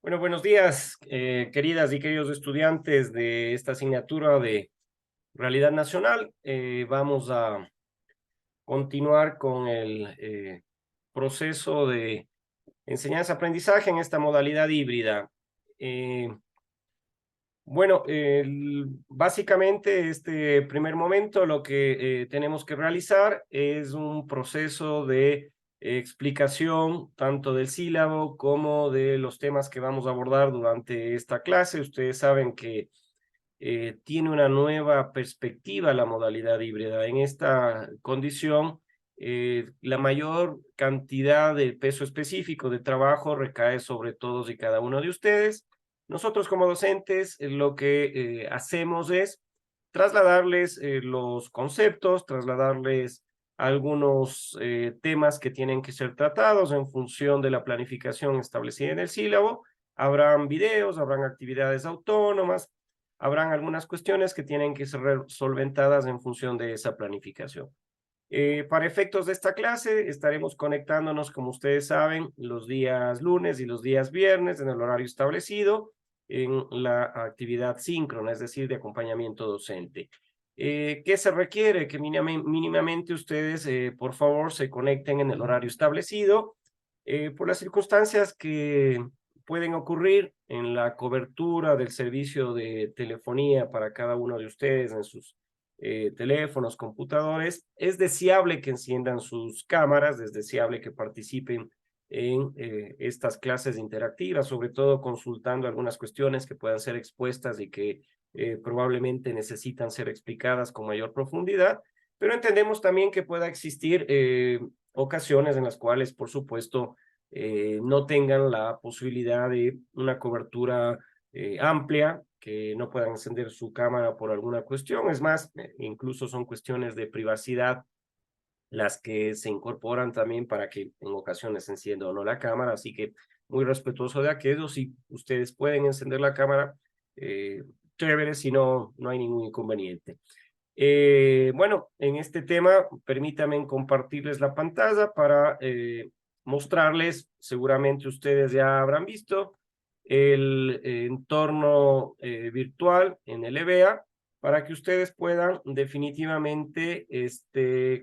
Bueno, buenos días, queridas y queridos estudiantes de esta asignatura de Realidad Nacional. Vamos a continuar con el proceso de enseñanza-aprendizaje en esta modalidad híbrida. Eh, Básicamente este primer momento lo que tenemos que realizar es un proceso de explicación tanto del sílabo como de los temas que vamos a abordar durante esta clase. Ustedes saben que tiene una nueva perspectiva la modalidad híbrida. En esta condición, la mayor cantidad de peso específico de trabajo recae sobre todos y cada uno de ustedes. Nosotros como docentes lo que hacemos es trasladarles los conceptos, trasladarles algunos temas que tienen que ser tratados en función de la planificación establecida en el sílabo. Habrán videos, habrán actividades autónomas, habrán algunas cuestiones que tienen que ser solventadas en función de esa planificación. Para efectos de esta clase, estaremos conectándonos, como ustedes saben, los días lunes y los días viernes en el horario establecido en la actividad síncrona, es decir, de acompañamiento docente. ¿Qué se requiere? Que mínimamente ustedes, por favor, se conecten en el horario establecido. Por las circunstancias que pueden ocurrir en la cobertura del servicio de telefonía para cada uno de ustedes en sus teléfonos, computadores, es deseable que enciendan sus cámaras, es deseable que participen en estas clases interactivas, sobre todo consultando algunas cuestiones que puedan ser expuestas y que probablemente necesitan ser explicadas con mayor profundidad, pero entendemos también que pueda existir ocasiones en las cuales, por supuesto, no tengan la posibilidad de una cobertura amplia, que no puedan encender su cámara por alguna cuestión. Es más, incluso son cuestiones de privacidad las que se incorporan también para que en ocasiones encienda o no la cámara, así que muy respetuoso de aquello. Si ustedes pueden encender la cámara, chévere, si no, no hay ningún inconveniente. Bueno, en este tema, permítanme compartirles la pantalla para mostrarles, seguramente ustedes ya habrán visto, el entorno virtual en el EBEA para que ustedes puedan definitivamente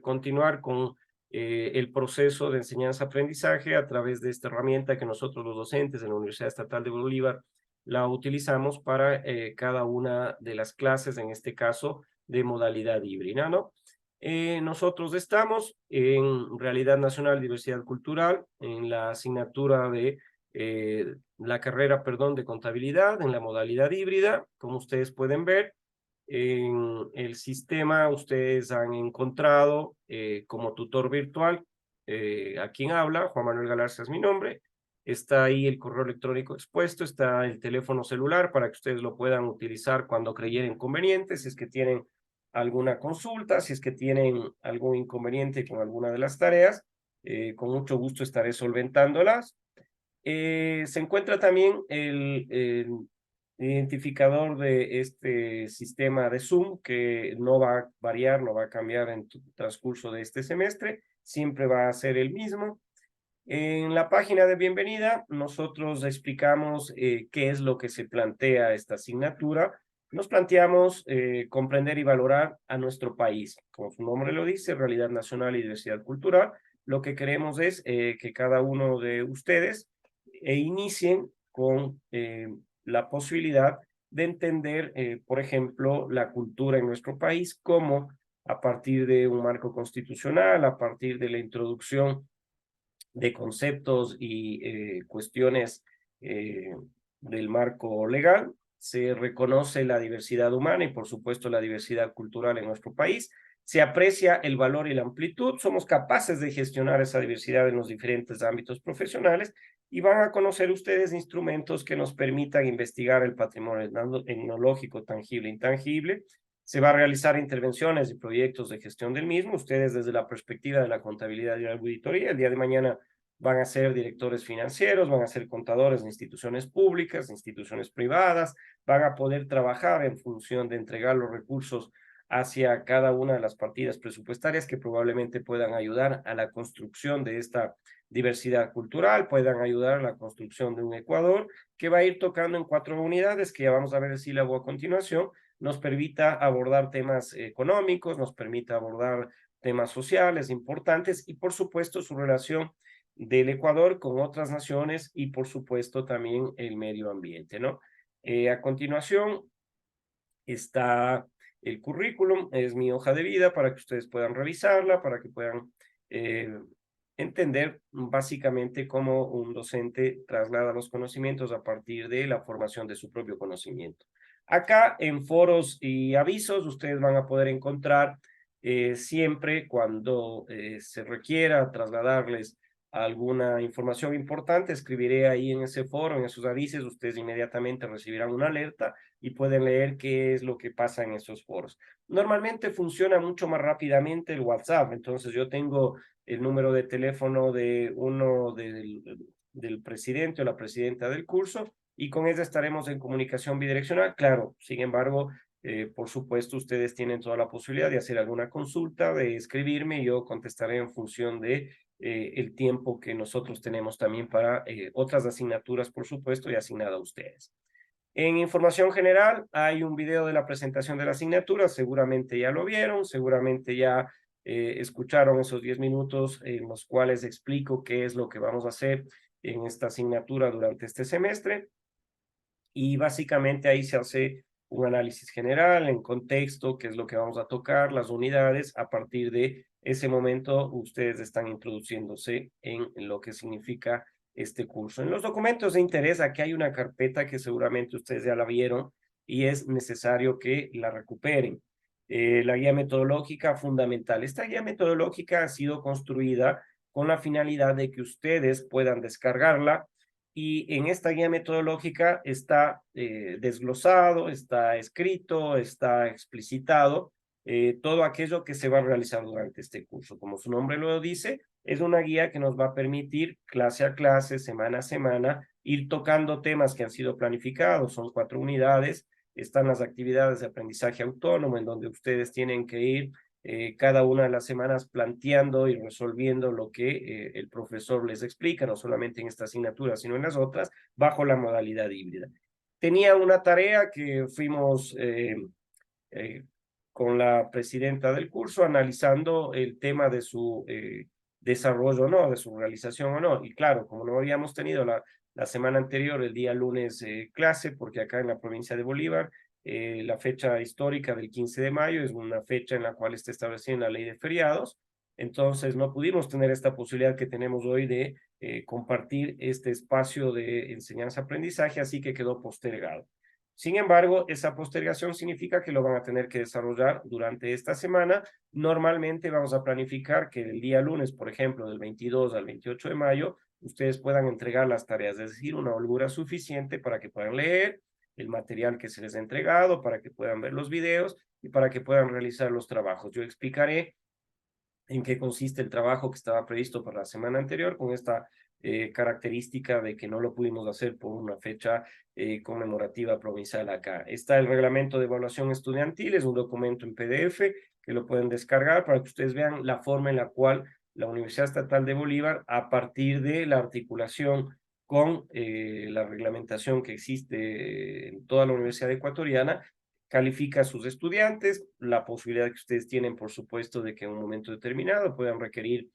continuar con el proceso de enseñanza-aprendizaje a través de esta herramienta que nosotros los docentes en la Universidad Estatal de Bolívar la utilizamos para cada una de las clases, en este caso, de modalidad híbrida, ¿no? Nosotros estamos en Realidad Nacional, Diversidad Cultural, en la asignatura de la carrera, perdón, de contabilidad, en la modalidad híbrida. Como ustedes pueden ver, en el sistema ustedes han encontrado como tutor virtual a quien habla, Juan Manuel Galarza es mi nombre. Está ahí el correo electrónico expuesto, está el teléfono celular para que ustedes lo puedan utilizar cuando creyeren conveniente, si es que tienen alguna consulta, si es que tienen algún inconveniente con alguna de las tareas, con mucho gusto estaré solventándolas. Se encuentra también el identificador de este sistema de Zoom, que no va a variar, no va a cambiar en el transcurso de este semestre, siempre va a ser el mismo. En la página de bienvenida, nosotros explicamos qué es lo que se plantea esta asignatura. Nos planteamos comprender y valorar a nuestro país. Como su nombre lo dice, Realidad Nacional y Diversidad Cultural. Lo que queremos es que cada uno de ustedes inicien con la posibilidad de entender, por ejemplo, la cultura en nuestro país, como a partir de un marco constitucional, a partir de la introducción de conceptos y cuestiones eh, del marco legal, se reconoce la diversidad humana y por supuesto la diversidad cultural en nuestro país, se aprecia el valor y la amplitud, somos capaces de gestionar esa diversidad en los diferentes ámbitos profesionales y van a conocer ustedes instrumentos que nos permitan investigar el patrimonio etnológico tangible e intangible. Se va a realizar intervenciones y proyectos de gestión del mismo. Ustedes desde la perspectiva de la contabilidad y la auditoría, el día de mañana van a ser directores financieros, van a ser contadores de instituciones públicas, de instituciones privadas, van a poder trabajar en función de entregar los recursos hacia cada una de las partidas presupuestarias que probablemente puedan ayudar a la construcción de esta diversidad cultural, puedan ayudar a la construcción de un Ecuador que va a ir tocando en 4 unidades, que ya vamos a ver el sílabo a continuación, nos permita abordar temas económicos, nos permita abordar temas sociales importantes y, por supuesto, su relación del Ecuador con otras naciones y, por supuesto, también el medio ambiente, ¿no? A continuación está el currículum, es mi hoja de vida para que ustedes puedan revisarla, para que puedan entender básicamente cómo un docente traslada los conocimientos a partir de la formación de su propio conocimiento. Acá en foros y avisos ustedes van a poder encontrar siempre cuando se requiera trasladarles alguna información importante, escribiré ahí en ese foro, en esos avisos, ustedes inmediatamente recibirán una alerta y pueden leer qué es lo que pasa en esos foros. Normalmente funciona mucho más rápidamente el WhatsApp, entonces yo tengo el número de teléfono de uno del presidente o la presidenta del curso y con ella estaremos en comunicación bidireccional. Claro, sin embargo, por supuesto, ustedes tienen toda la posibilidad de hacer alguna consulta, de escribirme y yo contestaré en función de el tiempo que nosotros tenemos también para otras asignaturas, por supuesto, y asignada a ustedes. En información general, hay un video de la presentación de la asignatura, seguramente ya lo vieron, seguramente ya escucharon esos 10 minutos en los cuales explico qué es lo que vamos a hacer en esta asignatura durante este semestre. Y básicamente ahí se hace un análisis general, en contexto, qué es lo que vamos a tocar, las unidades. A partir de ese momento, ustedes están introduciéndose en lo que significa este curso. En los documentos de interés, aquí hay una carpeta que seguramente ustedes ya la vieron y es necesario que la recuperen. La guía metodológica fundamental. Esta guía metodológica ha sido construida con la finalidad de que ustedes puedan descargarla y en esta guía metodológica está desglosado, está escrito, está explicitado todo aquello que se va a realizar durante este curso. Como su nombre lo dice, es una guía que nos va a permitir clase a clase, semana a semana, ir tocando temas que han sido planificados. Son 4 unidades, están las actividades de aprendizaje autónomo en donde ustedes tienen que ir cada una de las semanas planteando y resolviendo lo que el profesor les explica, no solamente en esta asignatura, sino en las otras, bajo la modalidad híbrida. Tenía una tarea que fuimos eh, con la presidenta del curso analizando el tema de su desarrollo o no, de su realización o no. Y claro, como no habíamos tenido la semana anterior, el día lunes, clase, porque acá en la provincia de Bolívar la fecha histórica del 15 de mayo es una fecha en la cual está establecida la ley de feriados, entonces no pudimos tener esta posibilidad que tenemos hoy de compartir este espacio de enseñanza-aprendizaje, así que quedó postergado. Sin embargo, esa postergación significa que lo van a tener que desarrollar durante esta semana. Normalmente vamos a planificar que el día lunes, por ejemplo, del 22 al 28 de mayo, ustedes puedan entregar las tareas, es decir, una holgura suficiente para que puedan leer el material que se les ha entregado, para que puedan ver los videos y para que puedan realizar los trabajos. Yo explicaré en qué consiste el trabajo que estaba previsto para la semana anterior, con esta característica de que no lo pudimos hacer por una fecha conmemorativa provincial acá. Está el reglamento de evaluación estudiantil, es un documento en PDF que lo pueden descargar para que ustedes vean la forma en la cual la Universidad Estatal de Bolívar, a partir de la articulación con la reglamentación que existe en toda la Universidad Ecuatoriana, califica a sus estudiantes, la posibilidad que ustedes tienen, por supuesto, de que en un momento determinado puedan requerir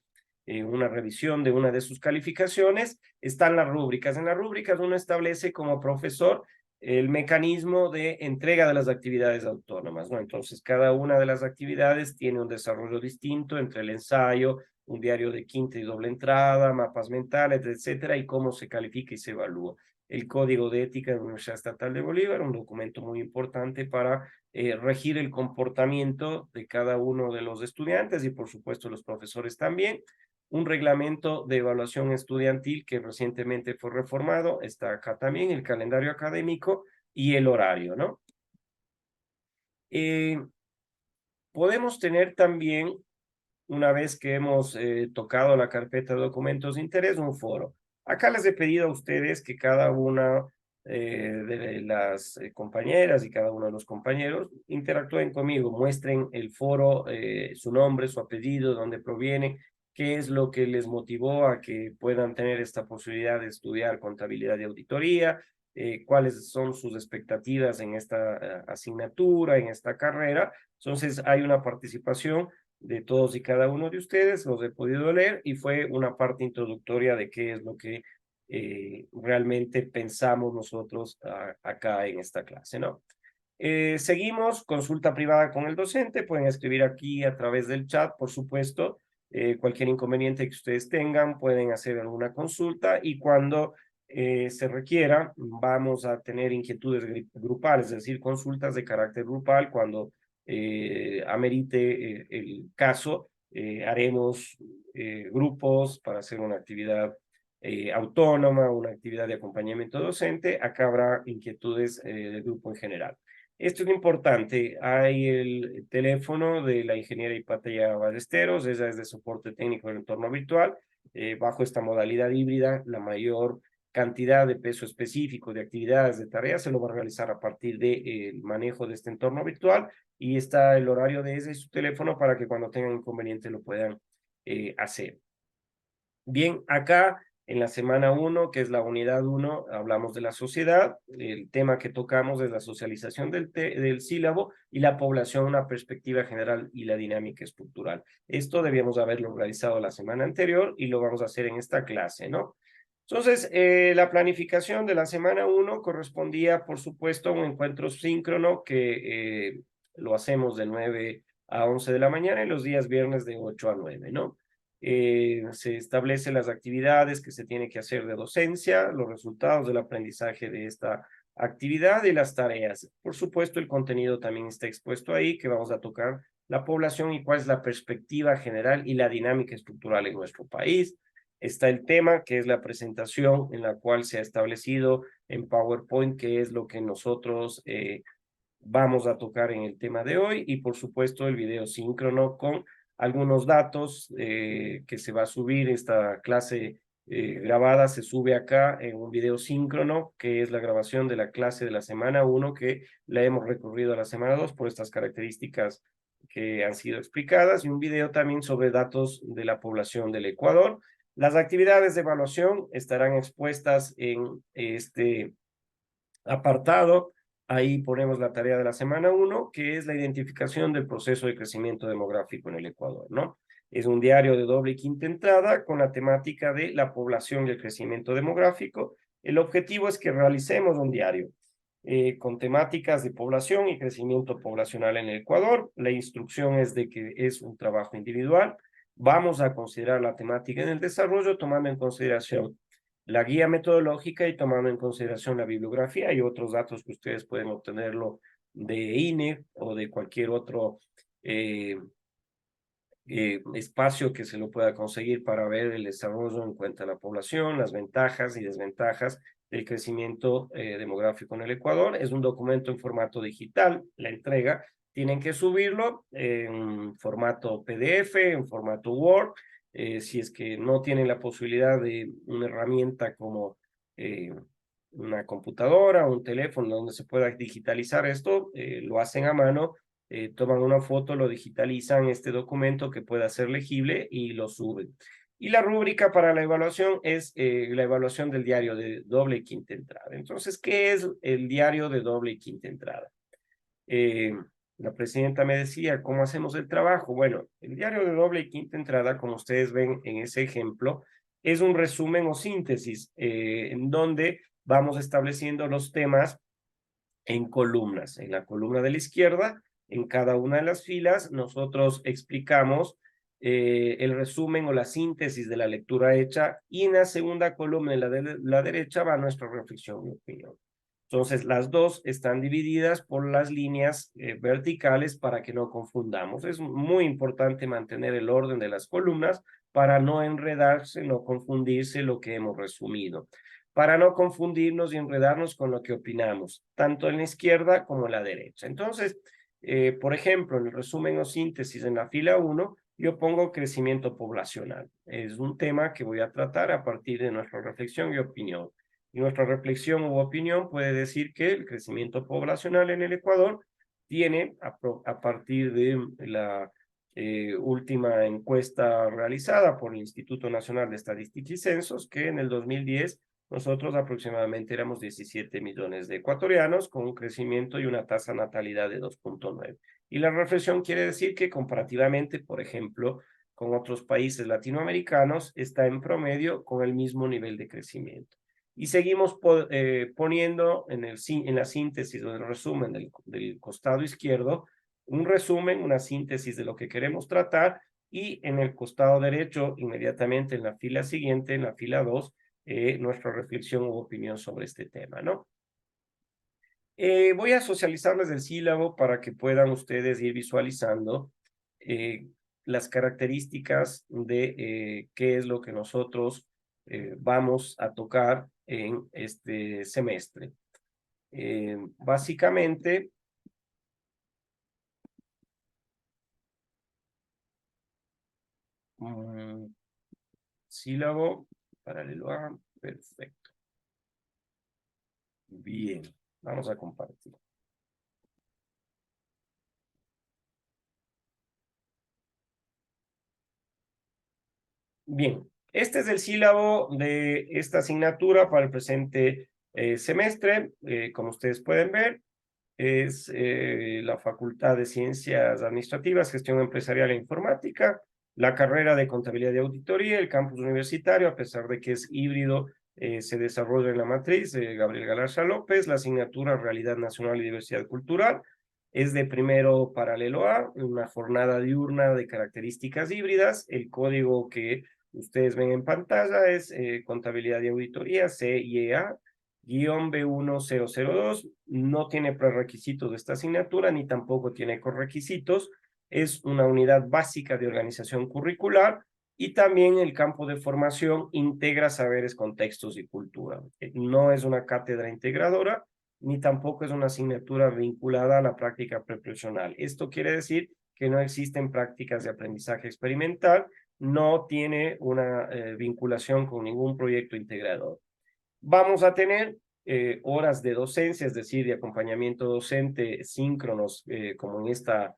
una revisión de una de sus calificaciones. Están las rúbricas. En las rúbricas uno establece como profesor el mecanismo de entrega de las actividades autónomas, ¿no? Entonces, cada una de las actividades tiene un desarrollo distinto entre el ensayo, un diario de quinta y doble entrada, mapas mentales, etcétera, y cómo se califica y se evalúa. El Código de Ética de la Universidad Estatal de Bolívar, un documento muy importante para regir el comportamiento de cada uno de los estudiantes y, por supuesto, los profesores también. Un reglamento de evaluación estudiantil que recientemente fue reformado, está acá también, el calendario académico y el horario, ¿no? Podemos tener también, una vez que hemos tocado la carpeta de documentos de interés, un foro. Acá les he pedido a ustedes que cada una de las compañeras y cada uno de los compañeros interactúen conmigo, muestren el foro, su nombre, su apellido, dónde proviene, qué es lo que les motivó a que puedan tener esta posibilidad de estudiar contabilidad y auditoría, cuáles son sus expectativas en esta asignatura, en esta carrera. Entonces hay una participación de todos y cada uno de ustedes, los he podido leer y fue una parte introductoria de qué es lo que realmente pensamos nosotros acá en esta clase, ¿no? Seguimos, consulta privada con el docente, pueden escribir aquí a través del chat, por supuesto, cualquier inconveniente que ustedes tengan, pueden hacer alguna consulta y cuando se requiera, vamos a tener inquietudes grupales, es decir, consultas de carácter grupal cuando amerite el caso, haremos grupos para hacer una actividad autónoma, una actividad de acompañamiento docente, acá habrá inquietudes del grupo en general. Esto es importante, hay el teléfono de la ingeniera Hipatía Ballesteros, ella es de soporte técnico en el entorno virtual, bajo esta modalidad híbrida, la mayor cantidad de peso específico de actividades, de tareas, se lo va a realizar a partir del manejo de este entorno virtual y está el horario de ese y su teléfono para que cuando tengan inconveniente lo puedan hacer. Bien, acá en la semana 1, que es la unidad 1, hablamos de la sociedad. El tema que tocamos es la socialización del sílabo y la población, una perspectiva general y la dinámica estructural. Esto debíamos haberlo realizado la semana anterior y lo vamos a hacer en esta clase, ¿no? Entonces, la planificación de la semana 1 correspondía, por supuesto, a un encuentro síncrono que lo hacemos de 9 a 11 de la mañana y los días viernes de 8 a 9, ¿no? Se establecen las actividades que se tiene que hacer de docencia, los resultados del aprendizaje de esta actividad y las tareas. Por supuesto, el contenido también está expuesto ahí, que vamos a tocar la población y cuál es la perspectiva general y la dinámica estructural en nuestro país. Está el tema, que es la presentación en la cual se ha establecido en PowerPoint, que es lo que nosotros vamos a tocar en el tema de hoy, y por supuesto el video síncrono con algunos datos que se va a subir. Esta clase grabada se sube acá en un video síncrono, que es la grabación de la clase de la semana 1, que la hemos recorrido a la semana 2 por estas características que han sido explicadas, y un video también sobre datos de la población del Ecuador. Las actividades de evaluación estarán expuestas en este apartado. Ahí ponemos la tarea de la semana 1, que es la identificación del proceso de crecimiento demográfico en el Ecuador, ¿no? Es un diario de doble y quinta entrada con la temática de la población y el crecimiento demográfico. El objetivo es que realicemos un diario con temáticas de población y crecimiento poblacional en el Ecuador. La instrucción es de que es un trabajo individual. Vamos a considerar la temática en el desarrollo tomando en consideración la guía metodológica y tomando en consideración la bibliografía y otros datos que ustedes pueden obtenerlo de INE o de cualquier otro espacio que se lo pueda conseguir para ver el desarrollo en cuenta a la población, las ventajas y desventajas del crecimiento demográfico en el Ecuador. Es un documento en formato digital, la entrega. Tienen que subirlo en formato PDF, en formato Word. Si es que no tienen la posibilidad de una herramienta como una computadora o un teléfono donde se pueda digitalizar esto, lo hacen a mano, toman una foto, lo digitalizan, este documento que pueda ser legible y lo suben. Y la rúbrica para la evaluación es la evaluación del diario de doble y quinta entrada. Entonces, ¿qué es el diario de doble y quinta entrada? La presidenta me decía, ¿cómo hacemos el trabajo? Bueno, el diario de doble y quinta entrada, como ustedes ven en ese ejemplo, es un resumen o síntesis en donde vamos estableciendo los temas en columnas. En la columna de la izquierda, en cada una de las filas, nosotros explicamos el resumen o la síntesis de la lectura hecha, y en la segunda columna, en la de la derecha, va nuestra reflexión y opinión. Entonces, las dos están divididas por las líneas verticales para que no confundamos. Es muy importante mantener el orden de las columnas para no enredarse, no confundirse lo que hemos resumido, para no confundirnos y enredarnos con lo que opinamos, tanto en la izquierda como en la derecha. Entonces, por ejemplo, en el resumen o síntesis en la fila 1, yo pongo crecimiento poblacional. Es un tema que voy a tratar a partir de nuestra reflexión y opinión. Y nuestra reflexión u opinión puede decir que el crecimiento poblacional en el Ecuador tiene, a partir de la última encuesta realizada por el Instituto Nacional de Estadística y Censos, que en el 2010 nosotros aproximadamente éramos 17 millones de ecuatorianos con un crecimiento y una tasa de natalidad de 2.9. Y la reflexión quiere decir que comparativamente, por ejemplo, con otros países latinoamericanos, está en promedio con el mismo nivel de crecimiento. Y seguimos poniendo en la síntesis o en el resumen del costado izquierdo un resumen, una síntesis de lo que queremos tratar, y en el costado derecho, inmediatamente en la fila siguiente, en la fila 2, nuestra reflexión u opinión sobre este tema, ¿no? Voy a socializarles el sílabo para que puedan ustedes ir visualizando las características de qué es lo que nosotros vamos a tocar en este semestre. Básicamente, sílabo, paralelo a, perfecto. Bien, vamos a compartir. Bien, este es el sílabo de esta asignatura para el presente semestre. Como ustedes pueden ver, es la Facultad de Ciencias Administrativas, Gestión Empresarial e Informática, la carrera de Contabilidad y Auditoría, el campus universitario, a pesar de que es híbrido, se desarrolla en la matriz de Gabriel Galarza López, la asignatura Realidad Nacional y Diversidad Cultural, es de primero paralelo A, una jornada diurna de características híbridas, el código que ustedes ven en pantalla es Contabilidad y Auditoría, CIEA, guión B1002, no tiene prerequisitos de esta asignatura, ni tampoco tiene correquisitos, es una unidad básica de organización curricular, y también el campo de formación integra saberes, contextos y cultura. No es una cátedra integradora, ni tampoco es una asignatura vinculada a la práctica preprofesional. Esto quiere decir que no existen prácticas de aprendizaje experimental, no tiene una vinculación con ningún proyecto integrador. Vamos a tener horas de docencia, es decir, de acompañamiento docente síncronos, como en esta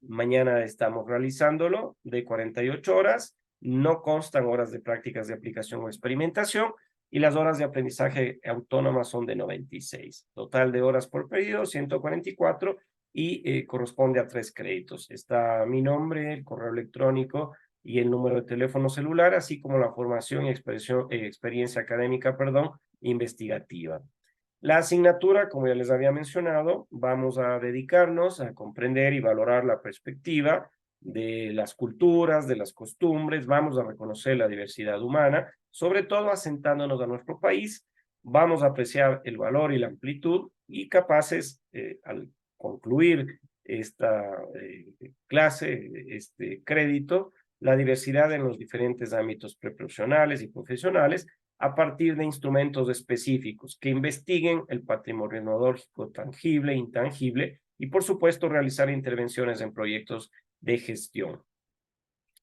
mañana estamos realizándolo, de 48 horas. No constan horas de prácticas de aplicación o experimentación, y las horas de aprendizaje autónomas son de 96. Total de horas por periodo, 144, y corresponde a 3 créditos. Está mi nombre, el correo electrónico y el número de teléfono celular, así como la formación y experiencia académica, investigativa. La asignatura, como ya les había mencionado, vamos a dedicarnos a comprender y valorar la perspectiva de las culturas, de las costumbres, vamos a reconocer la diversidad humana, sobre todo asentándonos a nuestro país, vamos a apreciar el valor y la amplitud, y capaces, al concluir esta clase, este crédito, la diversidad en los diferentes ámbitos preprofesionales y profesionales, a partir de instrumentos específicos que investiguen el patrimonio etnológico tangible e intangible, y por supuesto realizar intervenciones en proyectos de gestión.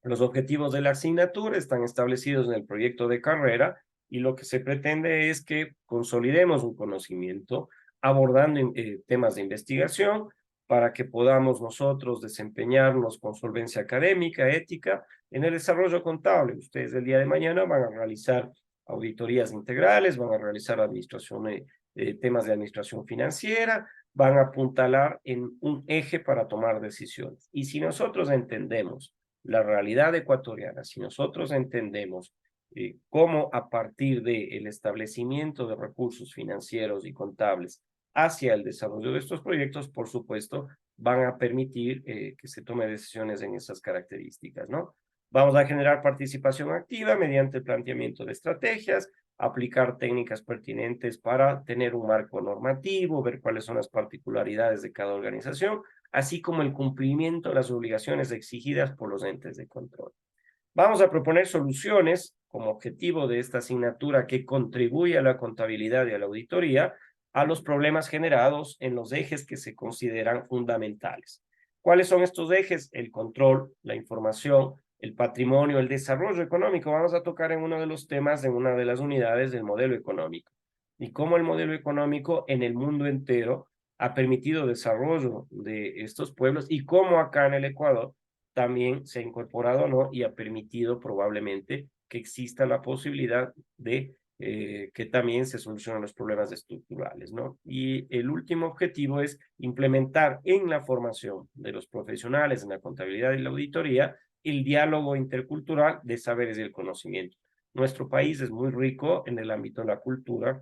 Los objetivos de la asignatura están establecidos en el proyecto de carrera, y lo que se pretende es que consolidemos un conocimiento abordando temas de investigación para que podamos nosotros desempeñarnos con solvencia académica, ética, en el desarrollo contable. Ustedes el día de mañana van a realizar auditorías integrales, van a realizar temas de administración financiera, van a apuntalar en un eje para tomar decisiones. Y si nosotros entendemos la realidad ecuatoriana, si nosotros entendemos cómo a partir del establecimiento de recursos financieros y contables hacia el desarrollo de estos proyectos, por supuesto, van a permitir que se tome decisiones en esas características, ¿no? Vamos a generar participación activa mediante el planteamiento de estrategias, aplicar técnicas pertinentes para tener un marco normativo, ver cuáles son las particularidades de cada organización, así como el cumplimiento de las obligaciones exigidas por los entes de control. Vamos a proponer soluciones como objetivo de esta asignatura que contribuye a la contabilidad y a la auditoría a los problemas generados en los ejes que se consideran fundamentales. ¿Cuáles son estos ejes? El control, la información, el patrimonio, el desarrollo económico. Vamos a tocar en uno de los temas, en una de las unidades del modelo económico, y cómo el modelo económico en el mundo entero ha permitido desarrollo de estos pueblos, y cómo acá en el Ecuador también se ha incorporado, ¿no? Y ha permitido probablemente que exista la posibilidad de que también se solucionen los problemas estructurales, ¿no? Y el último objetivo es implementar en la formación de los profesionales en la contabilidad y la auditoría el diálogo intercultural de saberes y el conocimiento. Nuestro país es muy rico en el ámbito de la cultura.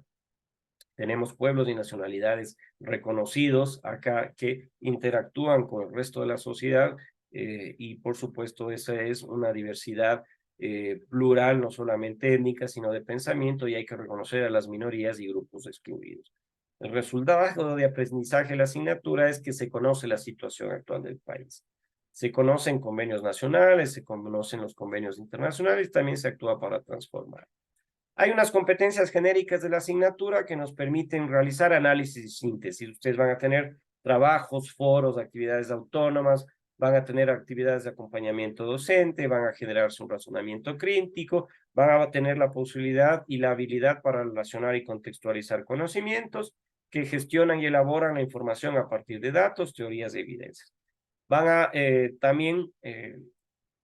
Tenemos pueblos y nacionalidades reconocidos acá que interactúan con el resto de la sociedad y por supuesto esa es una diversidad plural, no solamente étnica, sino de pensamiento y hay que reconocer a las minorías y grupos excluidos. El resultado de aprendizaje de la asignatura es que se conoce la situación actual del país. Se conocen convenios nacionales, se conocen los convenios internacionales, también se actúa para transformar. Hay unas competencias genéricas de la asignatura que nos permiten realizar análisis y síntesis. Ustedes van a tener trabajos, foros, actividades autónomas, van a tener actividades de acompañamiento docente, van a generarse un razonamiento crítico, van a tener la posibilidad y la habilidad para relacionar y contextualizar conocimientos que gestionan y elaboran la información a partir de datos, teorías y evidencias. Van a también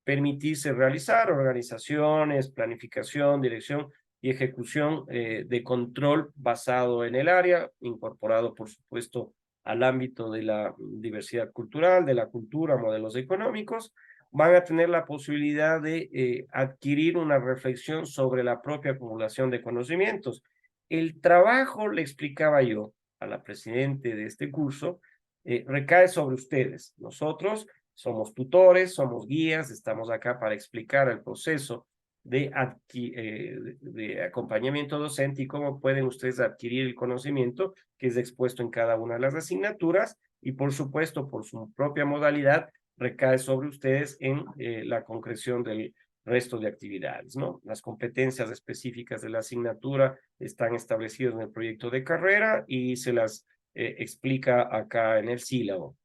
permitirse realizar organizaciones, planificación, dirección y ejecución de control basado en el área, incorporado, por supuesto, al ámbito de la diversidad cultural, de la cultura, modelos económicos. Van a tener la posibilidad de adquirir una reflexión sobre la propia acumulación de conocimientos. El trabajo, le explicaba yo a la presidente de este curso, recae sobre ustedes. Nosotros somos tutores, somos guías, estamos acá para explicar el proceso de acompañamiento docente y cómo pueden ustedes adquirir el conocimiento que es expuesto en cada una de las asignaturas y por supuesto por su propia modalidad recae sobre ustedes en la concreción del resto de actividades, ¿no? Las competencias específicas de la asignatura están establecidas en el proyecto de carrera y se las explica acá en el sílabo.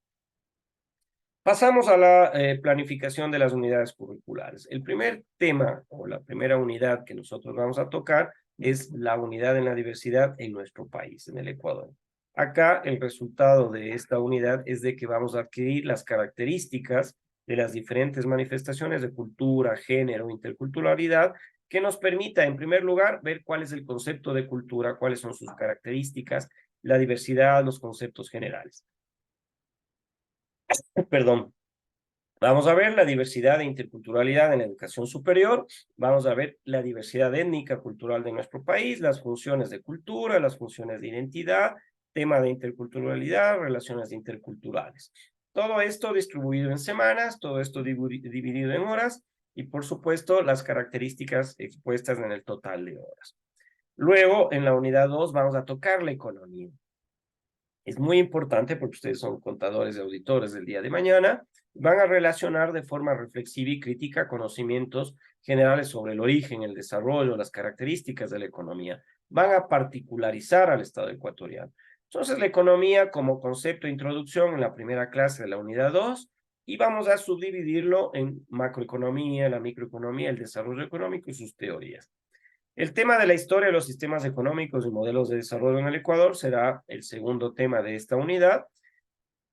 Pasamos a la planificación de las unidades curriculares. El primer tema o la primera unidad que nosotros vamos a tocar es la unidad en la diversidad en nuestro país, en el Ecuador. Acá el resultado de esta unidad es de que vamos a adquirir las características de las diferentes manifestaciones de cultura, género, interculturalidad, que nos permita, en primer lugar, ver cuál es el concepto de cultura, cuáles son sus características, la diversidad, los conceptos generales. Perdón. Vamos a ver la diversidad e interculturalidad en la educación superior, vamos a ver la diversidad étnica cultural de nuestro país, las funciones de cultura, las funciones de identidad, tema de interculturalidad, relaciones interculturales. Todo esto distribuido en semanas, todo esto dividido en horas y por supuesto las características expuestas en el total de horas. Luego, en la unidad 2 vamos a tocar la economía. Es muy importante porque ustedes son contadores y auditores del día de mañana. Van a relacionar de forma reflexiva y crítica conocimientos generales sobre el origen, el desarrollo, las características de la economía. Van a particularizar al Estado ecuatoriano. Entonces, la economía como concepto de introducción en la primera clase de la unidad 2 y vamos a subdividirlo en macroeconomía, la microeconomía, el desarrollo económico y sus teorías. El tema de la historia de los sistemas económicos y modelos de desarrollo en el Ecuador será el segundo tema de esta unidad,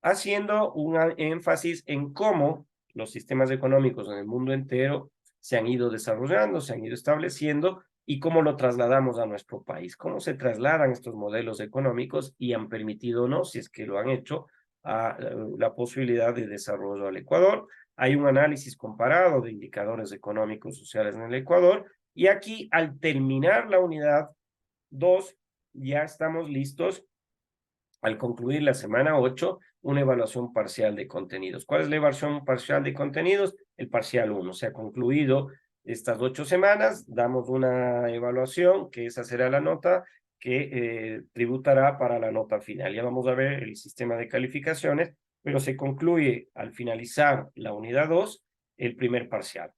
haciendo un énfasis en cómo los sistemas económicos en el mundo entero se han ido desarrollando, se han ido estableciendo y cómo lo trasladamos a nuestro país, cómo se trasladan estos modelos económicos y han permitido o no, si es que lo han hecho, a la posibilidad de desarrollo al Ecuador. Hay un análisis comparado de indicadores económicos sociales en el Ecuador y aquí, al terminar la unidad 2, ya estamos listos, al concluir la semana 8, una evaluación parcial de contenidos. ¿Cuál es la evaluación parcial de contenidos? El parcial 1. Se ha concluido estas 8 semanas, damos una evaluación, que esa será la nota que tributará para la nota final. Ya vamos a ver el sistema de calificaciones, pero se concluye al finalizar la unidad 2, el primer parcial.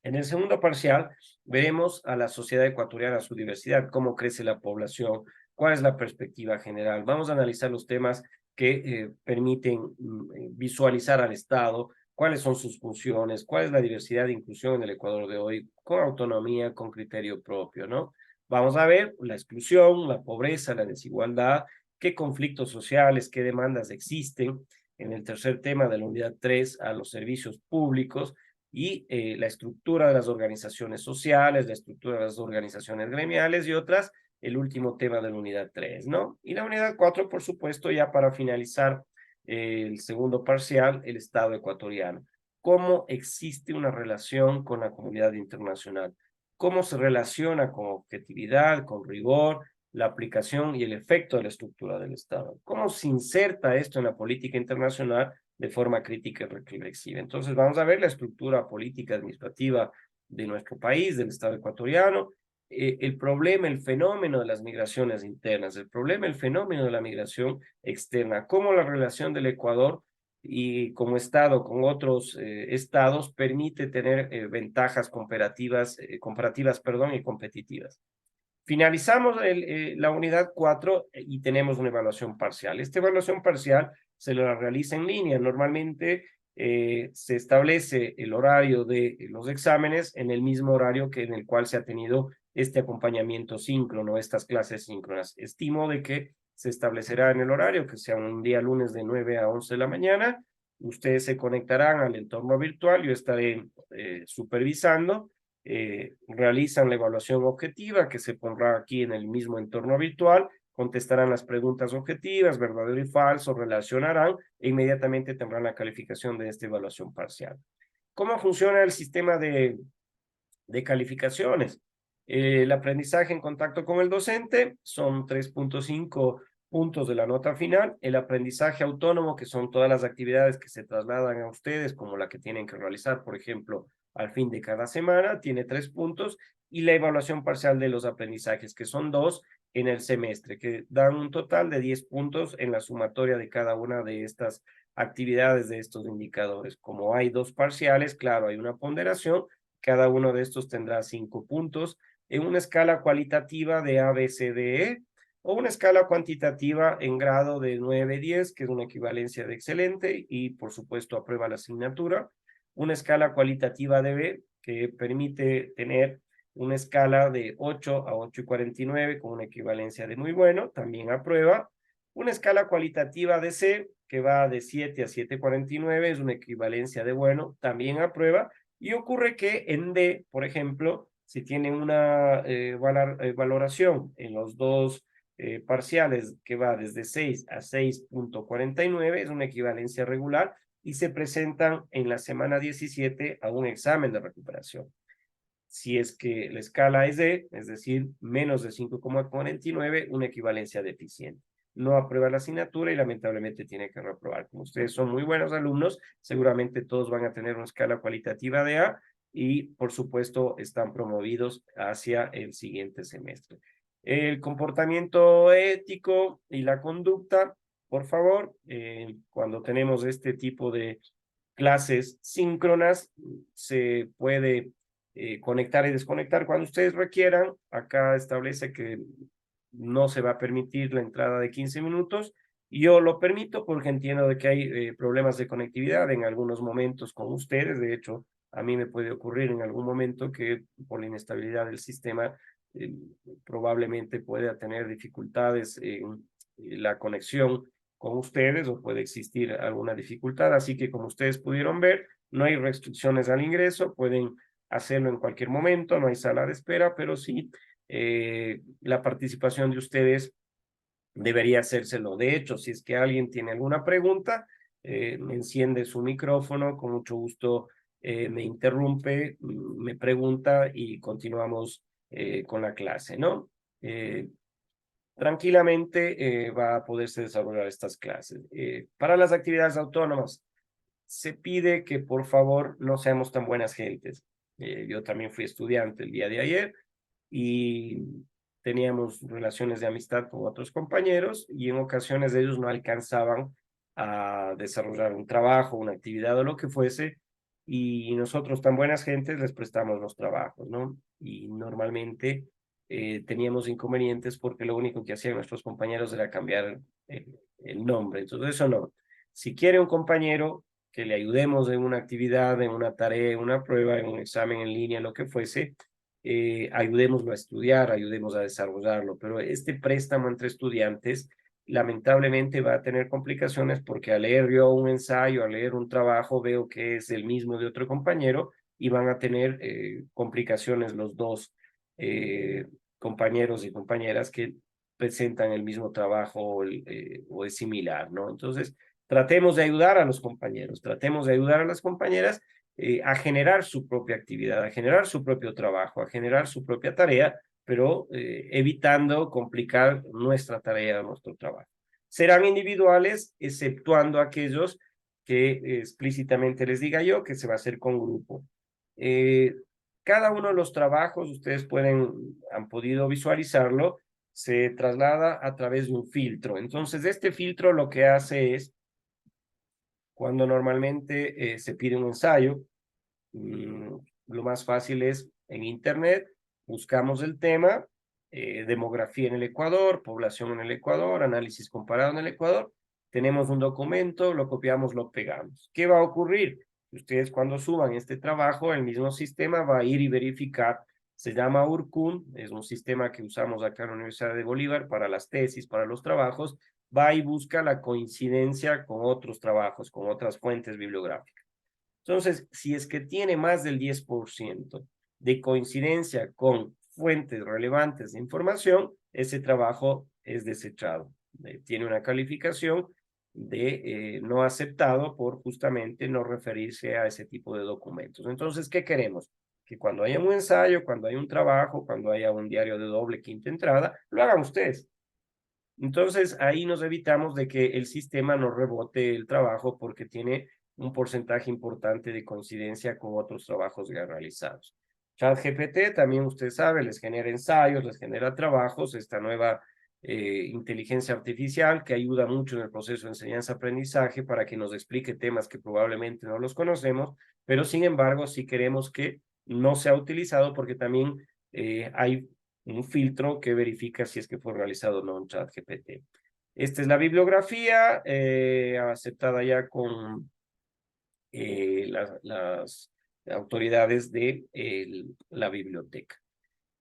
En el segundo parcial veremos a la sociedad ecuatoriana, su diversidad, cómo crece la población, cuál es la perspectiva general. Vamos a analizar los temas que permiten visualizar al Estado, cuáles son sus funciones, cuál es la diversidad e inclusión en el Ecuador de hoy, con autonomía, con criterio propio, ¿no? Vamos a ver la exclusión, la pobreza, la desigualdad, qué conflictos sociales, qué demandas existen, en el tercer tema de la unidad 3 a los servicios públicos y la estructura de las organizaciones sociales, la estructura de las organizaciones gremiales y otras, el último tema de la unidad 3, ¿no? Y la unidad 4, por supuesto, ya para finalizar el segundo parcial, el Estado ecuatoriano. ¿Cómo existe una relación con la comunidad internacional? ¿Cómo se relaciona con objetividad, con rigor, la aplicación y el efecto de la estructura del Estado? ¿Cómo se inserta esto en la política internacional de forma crítica y reflexiva? Entonces vamos a ver la estructura política administrativa de nuestro país, del Estado ecuatoriano, el problema, el fenómeno de las migraciones internas, el problema, el fenómeno de la migración externa, cómo la relación del Ecuador y como Estado con otros estados permite tener ventajas comparativas, perdón, y competitivas. Finalizamos la unidad 4 y tenemos una evaluación parcial. Esta evaluación parcial se la realiza en línea. Normalmente se establece el horario de los exámenes en el mismo horario que en el cual se ha tenido este acompañamiento síncrono, estas clases síncronas. Estimo de que se establecerá en el horario, que sea un día lunes de 9 a 11 de la mañana. Ustedes se conectarán al entorno virtual, yo estaré supervisando. Realizan la evaluación objetiva que se pondrá aquí en el mismo entorno virtual, contestarán las preguntas objetivas, verdadero y falso, relacionarán e inmediatamente tendrán la calificación de esta evaluación parcial. ¿Cómo funciona el sistema de calificaciones? El aprendizaje en contacto con el docente son 3.5 puntos de la nota final. El aprendizaje autónomo, que son todas las actividades que se trasladan a ustedes, como la que tienen que realizar, por ejemplo, al fin de cada semana, tiene 3 puntos. Y la evaluación parcial de los aprendizajes, que son 2 en el semestre, que dan un total de 10 puntos en la sumatoria de cada una de estas actividades, de estos indicadores. Como hay 2 parciales, claro, hay una ponderación. Cada uno de estos tendrá 5 puntos en una escala cualitativa de A, B, C, D, E, o una escala cuantitativa en grado de 9, 10, que es una equivalencia de excelente, y por supuesto aprueba la asignatura. Una escala cualitativa de B, que permite tener una escala de 8 a 8,49 con una equivalencia de muy bueno, también aprueba. Una escala cualitativa de C, que va de 7 a 7,49, es una equivalencia de bueno, también aprueba. Y ocurre que en D, por ejemplo, si tienen una valoración en los dos parciales que va desde 6 a 6,49, es una equivalencia regular y se presentan en la semana 17 a un examen de recuperación. Si es que la escala es D, es decir, menos de 5,49, una equivalencia deficiente. No aprueba la asignatura y lamentablemente tiene que reprobar. Como ustedes son muy buenos alumnos, seguramente todos van a tener una escala cualitativa de A y, por supuesto, están promovidos hacia el siguiente semestre. El comportamiento ético y la conducta, por favor, cuando tenemos este tipo de clases síncronas, se puede conectar y desconectar cuando ustedes requieran. Acá establece que no se va a permitir la entrada de 15 minutos. Yo lo permito porque entiendo de que hay problemas de conectividad en algunos momentos con ustedes. De hecho, a mí me puede ocurrir en algún momento que por la inestabilidad del sistema eh, probablemente pueda tener dificultades en la conexión con ustedes o puede existir alguna dificultad. Así que como ustedes pudieron ver, no hay restricciones al ingreso, pueden hacerlo en cualquier momento, no hay sala de espera, pero sí la participación de ustedes debería hacérselo. De hecho, si es que alguien tiene alguna pregunta, me enciende su micrófono, con mucho gusto me interrumpe, me pregunta y continuamos con la clase, ¿no? Tranquilamente va a poderse desarrollar estas clases. Para las actividades autónomas, se pide que por favor no seamos tan buenas gentes. Yo también fui estudiante el día de ayer y teníamos relaciones de amistad con otros compañeros y en ocasiones ellos no alcanzaban a desarrollar un trabajo, una actividad o lo que fuese, y nosotros tan buenas gentes les prestamos los trabajos, ¿no? Y normalmente teníamos inconvenientes porque lo único que hacían nuestros compañeros era cambiar el nombre. Entonces eso no. Si quiere un compañero que le ayudemos en una actividad, en una tarea, en una prueba, en un examen en línea, lo que fuese, ayudémoslo a estudiar, ayudemos a desarrollarlo. Pero este préstamo entre estudiantes lamentablemente va a tener complicaciones porque al leer yo un ensayo, al leer un trabajo, veo que es el mismo de otro compañero y van a tener complicaciones los dos compañeros y compañeras que presentan el mismo trabajo o es similar, ¿no? Entonces, tratemos de ayudar a los compañeros, tratemos de ayudar a las compañeras a generar su propia actividad, a generar su propio trabajo, a generar su propia tarea, pero evitando complicar nuestra tarea, nuestro trabajo. Serán individuales, exceptuando aquellos que explícitamente les diga yo que se va a hacer con grupo. Cada uno de los trabajos, ustedes han podido visualizarlo, se traslada a través de un filtro. Entonces, este filtro lo que hace es, cuando normalmente se pide un ensayo, lo más fácil es en Internet, buscamos el tema, demografía en el Ecuador, población en el Ecuador, análisis comparado en el Ecuador, tenemos un documento, lo copiamos, lo pegamos. ¿Qué va a ocurrir? Ustedes cuando suban este trabajo, el mismo sistema va a ir y verificar, se llama URCUN, es un sistema que usamos acá en la Universidad de Bolívar para las tesis, para los trabajos, va y busca la coincidencia con otros trabajos, con otras fuentes bibliográficas. Entonces, si es que tiene más del 10% de coincidencia con fuentes relevantes de información, ese trabajo es desechado. Tiene una calificación de no aceptado por justamente no referirse a ese tipo de documentos. Entonces, ¿qué queremos? Que cuando haya un ensayo, cuando haya un trabajo, cuando haya un diario de doble, quinta entrada, lo hagan ustedes. Entonces, ahí nos evitamos de que el sistema nos rebote el trabajo porque tiene un porcentaje importante de coincidencia con otros trabajos ya realizados. ChatGPT también usted sabe, les genera ensayos, les genera trabajos, esta nueva inteligencia artificial que ayuda mucho en el proceso de enseñanza-aprendizaje para que nos explique temas que probablemente no los conocemos, pero sin embargo sí queremos que no sea utilizado porque también hay un filtro que verifica si es que fue realizado o no en ChatGPT. Esta es la bibliografía aceptada ya con las autoridades de la biblioteca.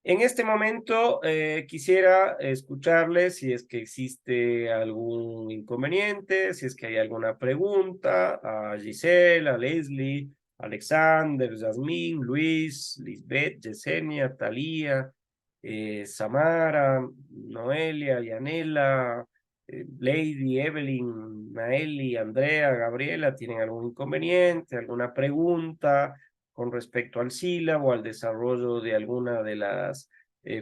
En este momento quisiera escucharles si es que existe algún inconveniente, si es que hay alguna pregunta a Giselle, a Leslie, Alexander, Yasmín, Luis, Lisbeth, Yesenia, Talía, Samara, Noelia, Yanela, Lady, Evelyn, Naeli, Andrea, Gabriela, ¿tienen algún inconveniente, alguna pregunta con respecto al sílabo, al desarrollo de alguna de las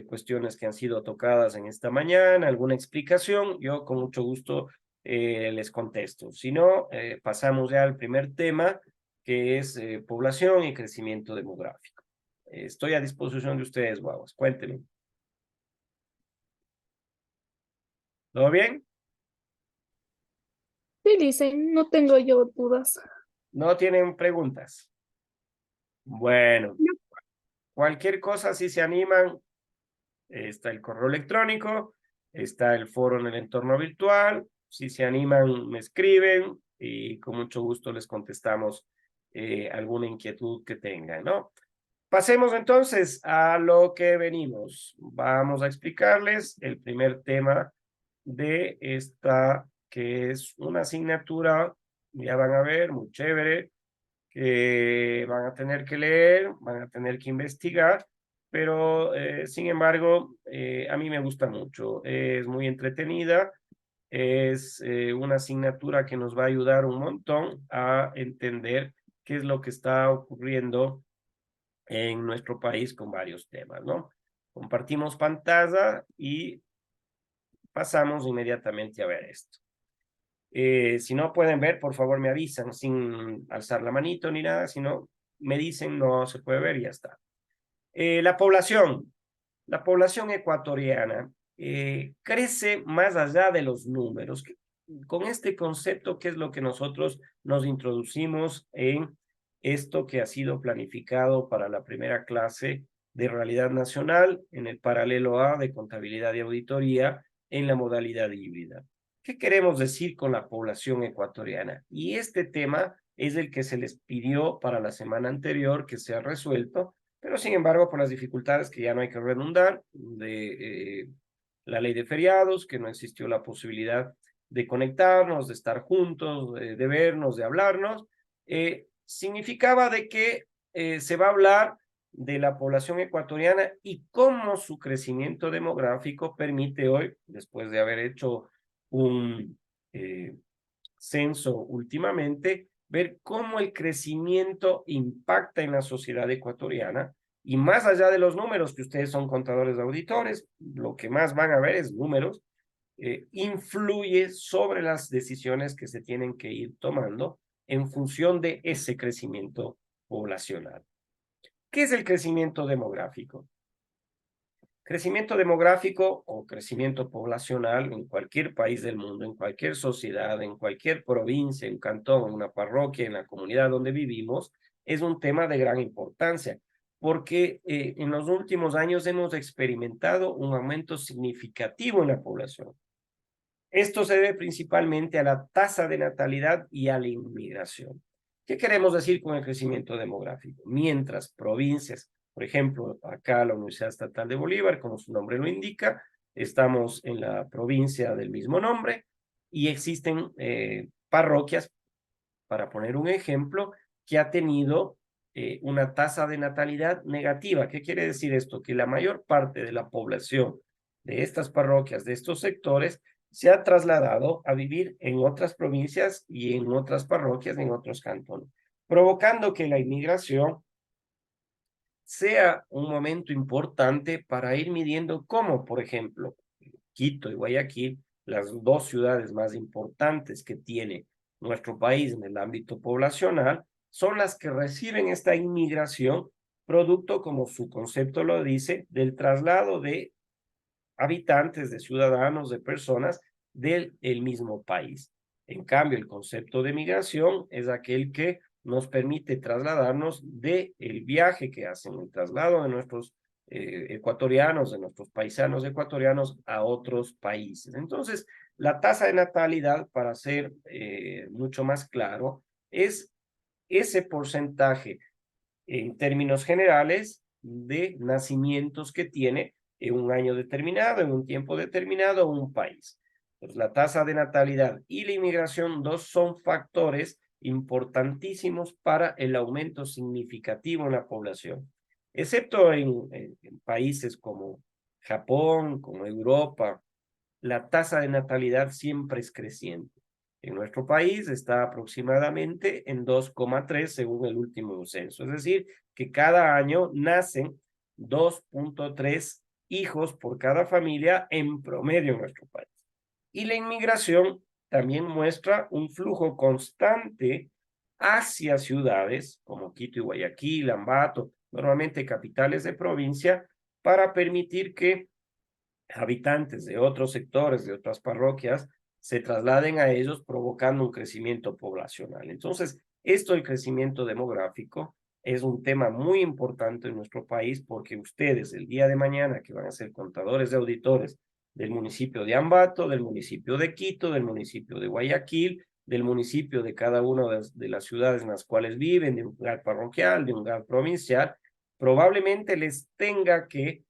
cuestiones que han sido tocadas en esta mañana, alguna explicación? Yo con mucho gusto les contesto. Si no, pasamos ya al primer tema, que es población y crecimiento demográfico. Estoy a disposición de ustedes, guaguas. Cuéntenme. ¿Todo bien? Sí, dicen, no tengo yo dudas. ¿No tienen preguntas? Bueno, No. cualquier cosa, si se animan, está el correo electrónico, está el foro en el entorno virtual. Si se animan, me escriben y con mucho gusto les contestamos alguna inquietud que tengan, ¿no? Pasemos entonces a lo que venimos. Vamos a explicarles el primer tema de esta, que es una asignatura, ya van a ver, muy chévere, que van a tener que leer, van a tener que investigar, pero sin embargo, a mí me gusta mucho, es muy entretenida, es una asignatura que nos va a ayudar un montón a entender qué es lo que está ocurriendo en nuestro país con varios temas, ¿no? Compartimos pantalla y pasamos inmediatamente a ver esto. Si no pueden ver, por favor me avisan sin alzar la manito ni nada, sino me dicen no se puede ver y ya está. La población ecuatoriana crece más allá de los números. Con este concepto, ¿qué es lo que nosotros nos introducimos en esto que ha sido planificado para la primera clase de realidad nacional en el paralelo A de contabilidad y auditoría en la modalidad híbrida? ¿Qué queremos decir con la población ecuatoriana? Y este tema es el que se les pidió para la semana anterior que sea resuelto, pero sin embargo, por las dificultades que ya no hay que redundar, de la ley de feriados, que no existió la posibilidad de conectarnos, de estar juntos, de vernos, de hablarnos, significaba de que se va a hablar de la población ecuatoriana y cómo su crecimiento demográfico permite hoy, después de haber hecho un censo últimamente, ver cómo el crecimiento impacta en la sociedad ecuatoriana y más allá de los números, que ustedes son contadores de auditores, lo que más van a ver es números, influye sobre las decisiones que se tienen que ir tomando en función de ese crecimiento poblacional. ¿Qué es el crecimiento demográfico? Crecimiento demográfico o crecimiento poblacional en cualquier país del mundo, en cualquier sociedad, en cualquier provincia, en cantón, en una parroquia, en la comunidad donde vivimos, es un tema de gran importancia, porque en los últimos años hemos experimentado un aumento significativo en la población. Esto se debe principalmente a la tasa de natalidad y a la inmigración. ¿Qué queremos decir con el crecimiento demográfico? Mientras provincias, por ejemplo, acá la Universidad Estatal de Bolívar, como su nombre lo indica, estamos en la provincia del mismo nombre y existen parroquias, para poner un ejemplo, que ha tenido una tasa de natalidad negativa. ¿Qué quiere decir esto? Que la mayor parte de la población de estas parroquias, de estos sectores, se ha trasladado a vivir en otras provincias y en otras parroquias, en otros cantones, provocando que la inmigración sea un momento importante para ir midiendo cómo, por ejemplo, Quito y Guayaquil, las dos ciudades más importantes que tiene nuestro país en el ámbito poblacional, son las que reciben esta inmigración, producto, como su concepto lo dice, del traslado de habitantes, de ciudadanos, de personas del mismo país. En cambio, el concepto de migración es aquel que nos permite trasladarnos del viaje que hacen, el traslado de nuestros ecuatorianos, de nuestros paisanos ecuatorianos a otros países. Entonces, la tasa de natalidad, para ser mucho más claro, es ese porcentaje en términos generales de nacimientos que tiene en un año determinado, en un tiempo determinado, un país. Pues la tasa de natalidad y la inmigración, dos son factores importantísimos para el aumento significativo en la población, excepto en países como Japón, como Europa, la tasa de natalidad siempre es creciente. En nuestro país está aproximadamente en 2,3 según el último censo. Es decir, que cada año nacen 2,3 hijos por cada familia en promedio en nuestro país. Y la inmigración también muestra un flujo constante hacia ciudades como Quito y Guayaquil, Ambato, normalmente capitales de provincia, para permitir que habitantes de otros sectores, de otras parroquias, se trasladen a ellos provocando un crecimiento poblacional. Entonces, esto del crecimiento demográfico es un tema muy importante en nuestro país porque ustedes el día de mañana que van a ser contadores de auditores del municipio de Ambato, del municipio de Quito, del municipio de Guayaquil, del municipio de cada una de las ciudades en las cuales viven, de un lugar parroquial, de un lugar provincial, probablemente les tenga que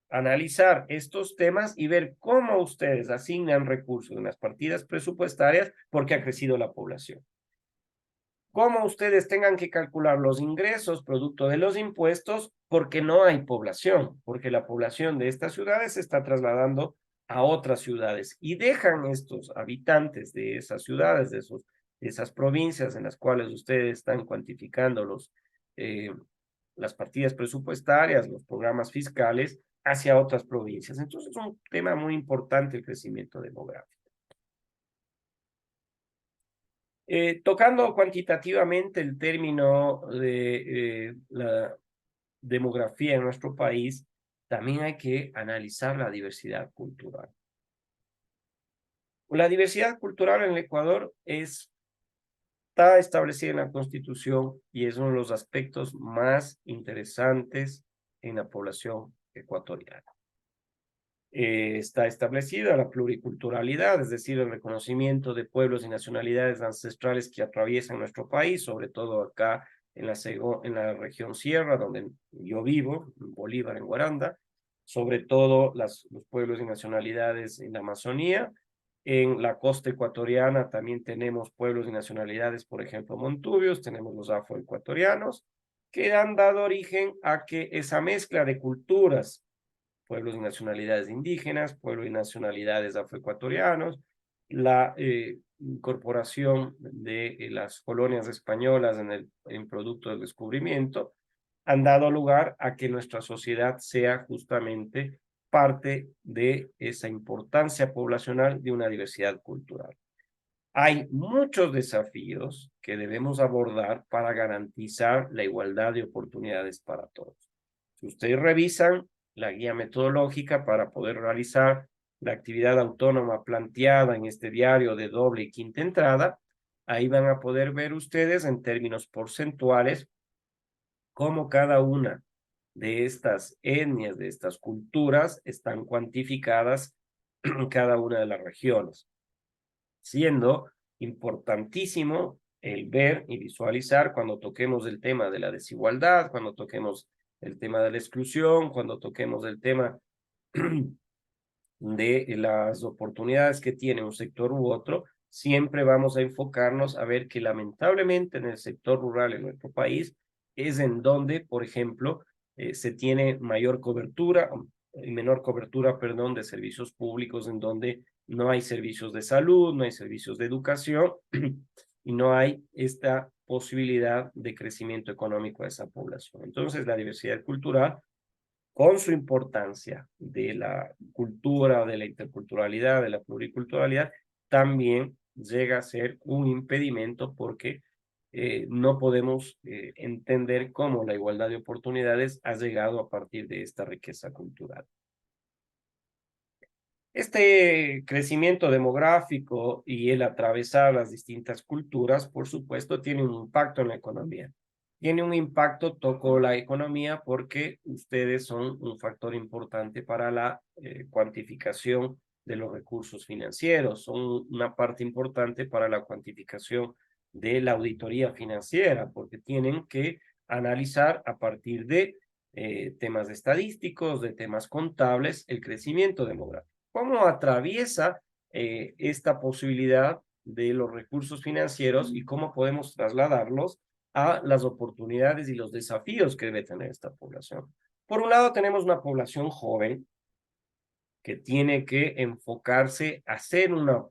analizar estos temas y ver cómo ustedes asignan recursos en las partidas presupuestarias porque ha crecido la población. Cómo ustedes tengan que calcular los ingresos producto de los impuestos porque no hay población, porque la población de estas ciudades se está trasladando a otras ciudades y dejan estos habitantes de esas ciudades, de esas provincias en las cuales ustedes están cuantificando las partidas presupuestarias, los programas fiscales, hacia otras provincias. Entonces es un tema muy importante el crecimiento demográfico. Tocando cuantitativamente el término de la demografía en nuestro país, también hay que analizar la diversidad cultural. La diversidad cultural en el Ecuador está establecida en la Constitución y es uno de los aspectos más interesantes en la población ecuatoriana. Está establecida la pluriculturalidad, es decir, el reconocimiento de pueblos y nacionalidades ancestrales que atraviesan nuestro país, sobre todo acá en la región Sierra, donde yo vivo, en Bolívar, en Guaranda, sobre todo los pueblos y nacionalidades en la Amazonía. En la costa ecuatoriana también tenemos pueblos y nacionalidades, por ejemplo, montubios, tenemos los afroecuatorianos, que han dado origen a que esa mezcla de culturas, pueblos y nacionalidades indígenas, pueblos y nacionalidades afroecuatorianos, la incorporación de las colonias españolas en producto del descubrimiento, han dado lugar a que nuestra sociedad sea justamente parte de esa importancia poblacional de una diversidad cultural. Hay muchos desafíos que debemos abordar para garantizar la igualdad de oportunidades para todos. Si ustedes revisan la guía metodológica para poder realizar la actividad autónoma planteada en este diario de doble y quinta entrada, ahí van a poder ver ustedes en términos porcentuales cómo cada una de estas etnias, de estas culturas, están cuantificadas en cada una de las regiones, siendo importantísimo el ver y visualizar cuando toquemos el tema de la desigualdad, cuando toquemos el tema de la exclusión, cuando toquemos el tema de las oportunidades que tiene un sector u otro, siempre vamos a enfocarnos a ver que lamentablemente en el sector rural en nuestro país es en donde, por ejemplo, se tiene mayor cobertura, menor cobertura, perdón, de servicios públicos, en donde no hay servicios de salud, no hay servicios de educación y no hay esta posibilidad de crecimiento económico de esa población. Entonces, la diversidad cultural, con su importancia de la cultura, de la interculturalidad, de la pluriculturalidad, también llega a ser un impedimento porque no podemos entender cómo la igualdad de oportunidades ha llegado a partir de esta riqueza cultural. Este crecimiento demográfico y el atravesar las distintas culturas, por supuesto, tiene un impacto en la economía. Tiene un impacto, tocó la economía, porque ustedes son un factor importante para la cuantificación de los recursos financieros, son una parte importante para la cuantificación de la auditoría financiera, porque tienen que analizar a partir de temas estadísticos, de temas contables, el crecimiento demográfico. ¿Cómo atraviesa esta posibilidad de los recursos financieros y cómo podemos trasladarlos a las oportunidades y los desafíos que debe tener esta población? Por un lado, tenemos una población joven que tiene que enfocarse a ser una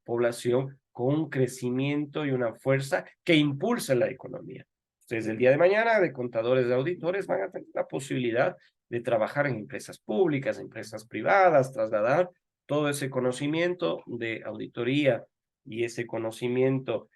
población con un crecimiento y una fuerza que impulse la economía. Ustedes el día de mañana, de contadores, de auditores, van a tener la posibilidad de trabajar en empresas públicas, empresas privadas, trasladar todo ese conocimiento de auditoría y ese conocimiento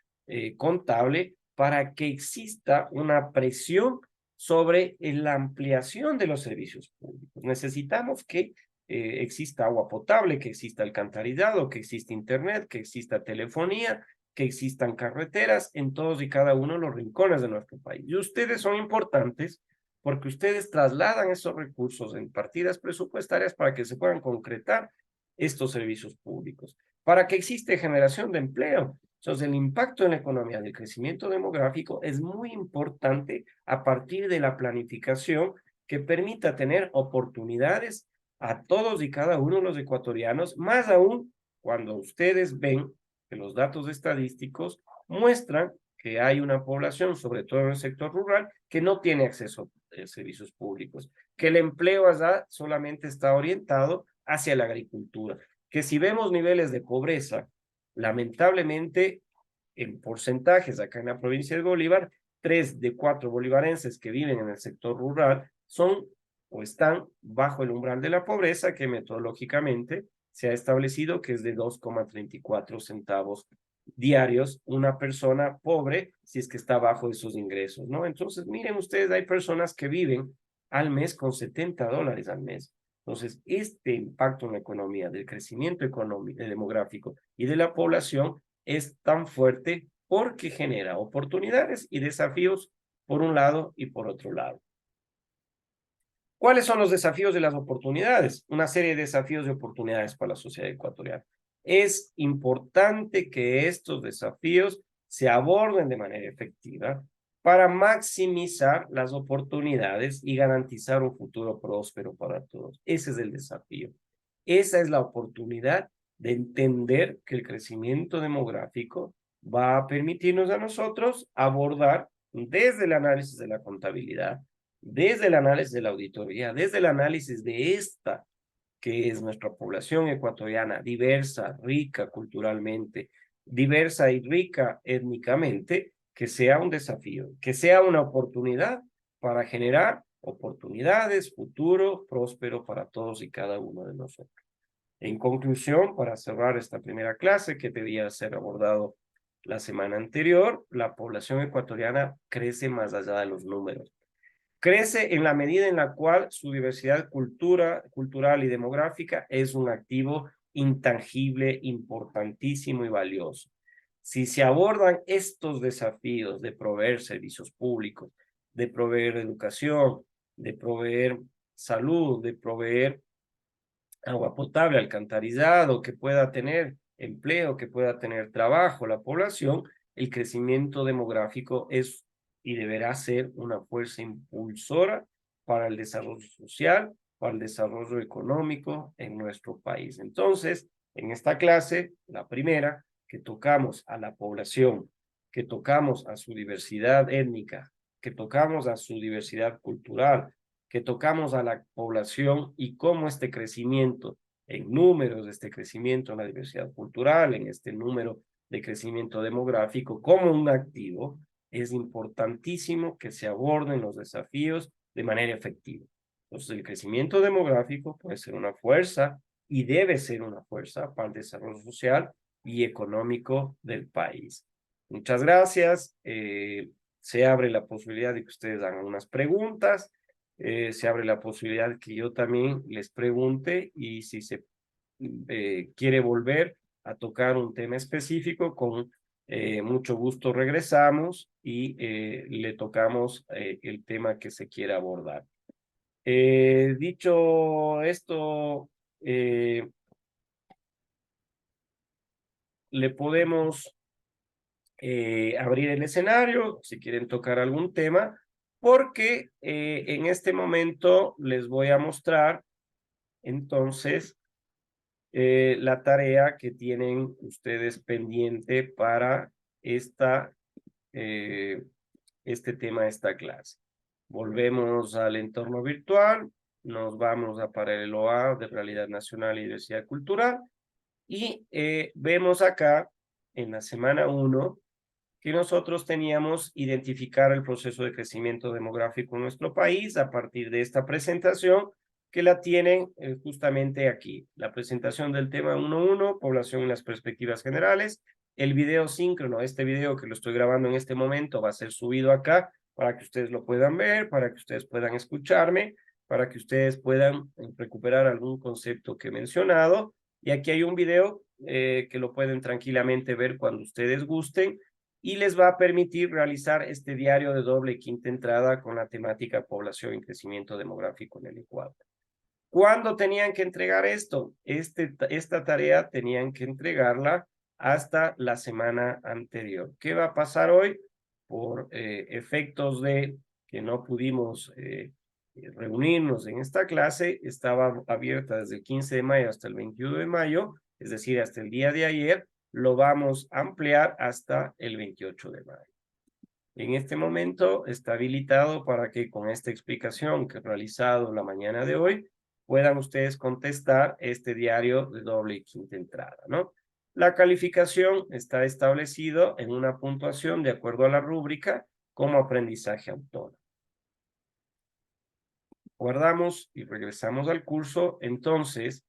contable para que exista una presión sobre la ampliación de los servicios públicos. Necesitamos que exista agua potable, que exista alcantarillado, que exista internet, que exista telefonía, que existan carreteras en todos y cada uno de los rincones de nuestro país. Y ustedes son importantes porque ustedes trasladan esos recursos en partidas presupuestarias para que se puedan concretar estos servicios públicos, para que exista generación de empleo. Entonces, el impacto en la economía del crecimiento demográfico es muy importante a partir de la planificación que permita tener oportunidades a todos y cada uno de los ecuatorianos, más aún cuando ustedes ven que los datos estadísticos muestran que hay una población, sobre todo en el sector rural, que no tiene acceso a servicios públicos, que el empleo allá solamente está orientado hacia la agricultura, que si vemos niveles de pobreza, lamentablemente, en porcentajes acá en la provincia de Bolívar, 3 de 4 bolivarenses que viven en el sector rural son o están bajo el umbral de la pobreza, que metodológicamente se ha establecido que es de 2,34 centavos diarios una persona pobre si es que está bajo esos ingresos, ¿no? Entonces, miren ustedes, hay personas que viven al mes con $70 al mes. Entonces, este impacto en la economía, del crecimiento económico, demográfico y de la población es tan fuerte porque genera oportunidades y desafíos por un lado y por otro lado. ¿Cuáles son los desafíos de las oportunidades? Una serie de desafíos y oportunidades para la sociedad ecuatoriana. Es importante que estos desafíos se aborden de manera efectiva para maximizar las oportunidades y garantizar un futuro próspero para todos. Ese es el desafío. Esa es la oportunidad de entender que el crecimiento demográfico va a permitirnos a nosotros abordar desde el análisis de la contabilidad, desde el análisis de la auditoría, desde el análisis de esta que es nuestra población ecuatoriana, diversa, rica culturalmente, diversa y rica étnicamente, que sea un desafío, que sea una oportunidad para generar oportunidades, futuro próspero para todos y cada uno de nosotros. En conclusión, para cerrar esta primera clase que debía ser abordado la semana anterior, la población ecuatoriana crece más allá de los números. Crece en la medida en la cual su diversidad cultural y demográfica es un activo intangible, importantísimo y valioso. Si se abordan estos desafíos de proveer servicios públicos, de proveer educación, de proveer salud, de proveer agua potable, alcantarizado, que pueda tener empleo, que pueda tener trabajo la población, el crecimiento demográfico es y deberá ser una fuerza impulsora para el desarrollo social, para el desarrollo económico en nuestro país. Entonces, en esta clase, la primera, que tocamos a la población, que tocamos a su diversidad étnica, que tocamos a su diversidad cultural, que tocamos a la población y cómo este crecimiento en números, este crecimiento en la diversidad cultural, en este número de crecimiento demográfico como un activo, es importantísimo que se aborden los desafíos de manera efectiva. Entonces, el crecimiento demográfico puede ser una fuerza y debe ser una fuerza para el desarrollo social y económico del país. Muchas gracias. Se abre la posibilidad de que ustedes hagan unas preguntas. Se abre la posibilidad que yo también les pregunte y si se quiere volver a tocar un tema específico, con mucho gusto regresamos y le tocamos el tema que se quiera abordar. Dicho esto, le podemos abrir el escenario si quieren tocar algún tema, porque en este momento les voy a mostrar entonces la tarea que tienen ustedes pendiente para esta, este tema, esta clase. Volvemos al entorno virtual, nos vamos a Paralelo A de Realidad Nacional y Diversidad Cultural y vemos acá en la semana 1 que nosotros teníamos identificar el proceso de crecimiento demográfico en nuestro país a partir de esta presentación que la tienen justamente aquí. La presentación del tema 1.1, población en las perspectivas generales, el video síncrono, este video que lo estoy grabando en este momento va a ser subido acá para que ustedes lo puedan ver, para que ustedes puedan escucharme, para que ustedes puedan recuperar algún concepto que he mencionado. Y aquí hay un video que lo pueden tranquilamente ver cuando ustedes gusten, y les va a permitir realizar este diario de doble y quinta entrada con la temática población y crecimiento demográfico en el Ecuador. ¿Cuándo tenían que entregar esto? Esta tarea tenían que entregarla hasta la semana anterior. ¿Qué va a pasar hoy? Por efectos de que no pudimos reunirnos en esta clase, estaba abierta desde el 15 de mayo hasta el 21 de mayo, es decir, hasta el día de ayer, lo vamos a ampliar hasta el 28 de mayo. En este momento está habilitado para que con esta explicación que he realizado la mañana de hoy, puedan ustedes contestar este diario de doble y quinta entrada, ¿no? La calificación está establecido en una puntuación de acuerdo a la rúbrica como aprendizaje autónomo. Guardamos y regresamos al curso. Entonces,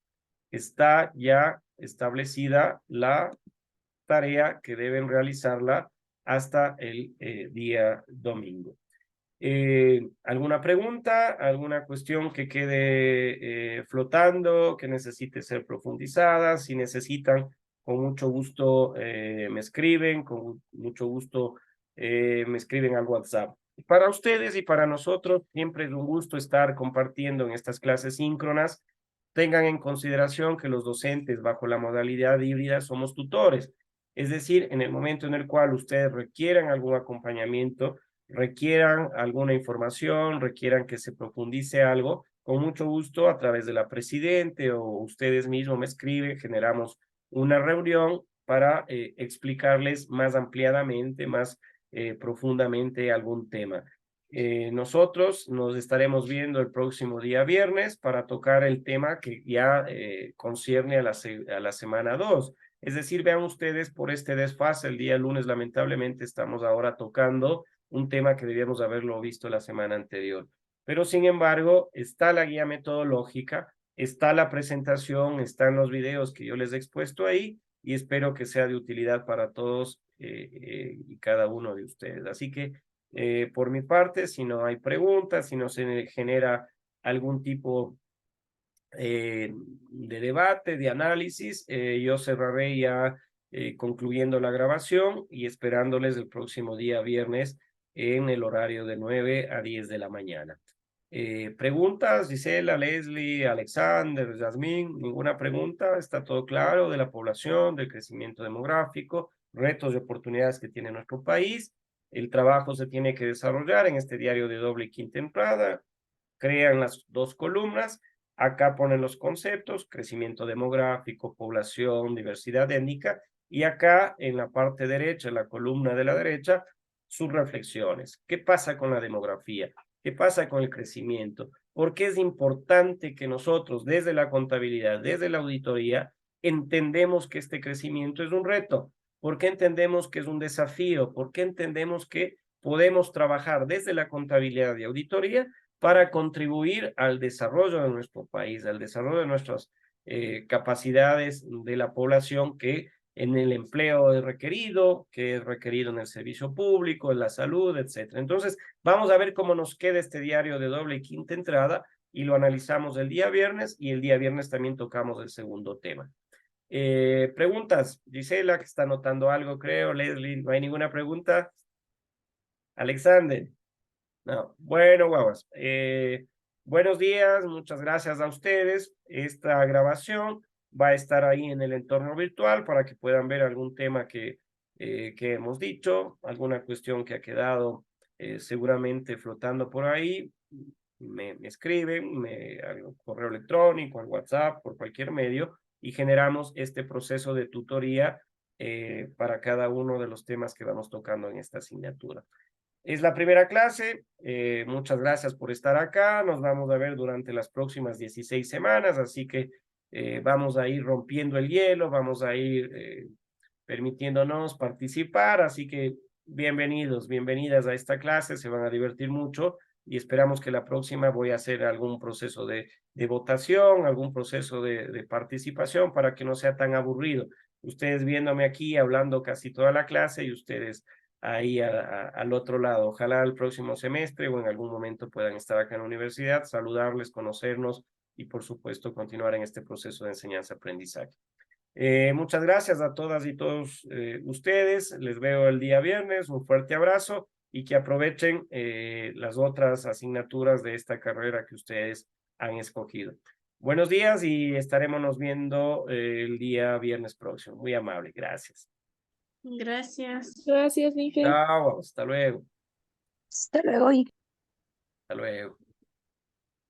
está ya establecida la tarea que deben realizarla hasta el día domingo. ¿Alguna pregunta? ¿Alguna cuestión que quede flotando, que necesite ser profundizada? Si necesitan, con mucho gusto me escriben, con mucho gusto me escriben al WhatsApp. Para ustedes y para nosotros, siempre es un gusto estar compartiendo en estas clases síncronas. Tengan en consideración que los docentes bajo la modalidad híbrida somos tutores. Es decir, en el momento en el cual ustedes requieran algún acompañamiento, requieran alguna información, requieran que se profundice algo, con mucho gusto a través de la presidente o ustedes mismos me escriben, generamos una reunión para explicarles más ampliadamente, más profundamente algún tema. Nosotros nos estaremos viendo el próximo día viernes para tocar el tema que ya concierne a la semana 2. Es decir, vean ustedes por este desfase, el día lunes lamentablemente estamos ahora tocando un tema que debíamos haberlo visto la semana anterior. Pero sin embargo, está la guía metodológica, está la presentación, están los videos que yo les he expuesto ahí y espero que sea de utilidad para todos y cada uno de ustedes. Así que por mi parte, si no hay preguntas, si no se genera algún tipo de debate, de análisis, yo cerraré ya concluyendo la grabación y esperándoles el próximo día viernes en el horario de 9 a 10 de la mañana. ¿Preguntas, Gisela, Leslie, Alexander, Yasmín? ¿Ninguna pregunta? ¿Está todo claro de la población, del crecimiento demográfico, retos y oportunidades que tiene nuestro país? El trabajo se tiene que desarrollar en este diario de doble y quinta entrada. Crean las dos columnas. Acá ponen los conceptos, crecimiento demográfico, población, diversidad étnica, y acá en la parte derecha, en la columna de la derecha, sus reflexiones. ¿Qué pasa con la demografía? ¿Qué pasa con el crecimiento? ¿Por qué es importante que nosotros desde la contabilidad, desde la auditoría, entendemos que este crecimiento es un reto? ¿Por qué entendemos que es un desafío? ¿Por qué entendemos que podemos trabajar desde la contabilidad y auditoría para contribuir al desarrollo de nuestro país, al desarrollo de nuestras capacidades de la población que en el empleo es requerido, que es requerido en el servicio público, en la salud, etcétera? Entonces, vamos a ver cómo nos queda este diario de doble y quinta entrada y lo analizamos el día viernes y el día viernes también tocamos el segundo tema. Preguntas, Gisela, que está anotando algo, creo, Leslie, ¿no hay ninguna pregunta? Alexander. No. Bueno, guaguas. Buenos días, muchas gracias a ustedes. Esta grabación va a estar ahí en el entorno virtual para que puedan ver algún tema que hemos dicho, alguna cuestión que ha quedado seguramente flotando por ahí. Me escriben, al correo electrónico, al WhatsApp, por cualquier medio, y generamos este proceso de tutoría para cada uno de los temas que vamos tocando en esta asignatura. Es la primera clase, muchas gracias por estar acá, nos vamos a ver durante las próximas 16 semanas, así que vamos a ir rompiendo el hielo, vamos a ir permitiéndonos participar, así que bienvenidos, bienvenidas a esta clase, se van a divertir mucho y esperamos que la próxima voy a hacer algún proceso de votación, algún proceso de participación para que no sea tan aburrido. Ustedes viéndome aquí, hablando casi toda la clase y ustedes ahí al otro lado. Ojalá el próximo semestre o en algún momento puedan estar acá en la universidad, saludarles, conocernos y por supuesto continuar en este proceso de enseñanza-aprendizaje. Muchas gracias a todas y todos ustedes. Les veo el día viernes. Un fuerte abrazo y que aprovechen las otras asignaturas de esta carrera que ustedes han escogido. Buenos días y estaremos nos viendo el día viernes próximo. Muy amable. Gracias. Gracias. Gracias, Miguel. Chao. Hasta luego. Hasta luego. Hasta luego.